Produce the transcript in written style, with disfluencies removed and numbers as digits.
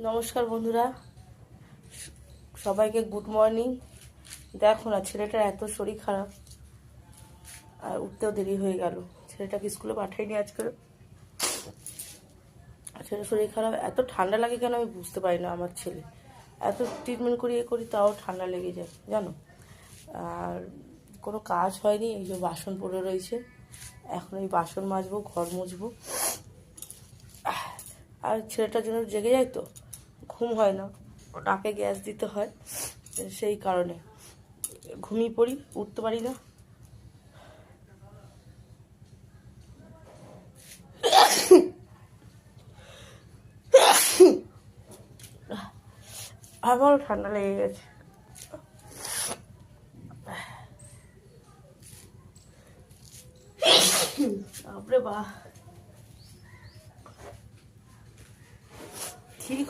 নমস্কার বন্ধুরা, সবাইকে গুড মর্নিং। দেখো না, ছেলেটার এত শরীর খারাপ আর উঠতেও দেরি হয়ে গেল। ছেলেটাকে স্কুলে পাঠাইনি আজকে। ছেলের শরীর খারাপ, এত ঠান্ডা লাগে কেন আমি বুঝতে পারি না। আমার ছেলে এত ট্রিটমেন্ট করি করি তাও ঠান্ডা লেগে যায় জানো। আর কোনো কাজ হয়নি, এই যে বাসন পড়ে রয়েছে, এখন এই বাসন মাজবো, ঘর মুছবো। আর ছেলেটার জন্য জেগে যায় তো, ঘুম হয় না, নাকে গ্যাস দিতে হয়, সেই কারণে ঘুমিয়ে পড়ি, উঠতে পারি না। আমারও ঠান্ডা লেগে গেছে। বাপরে বাহ, ঠিক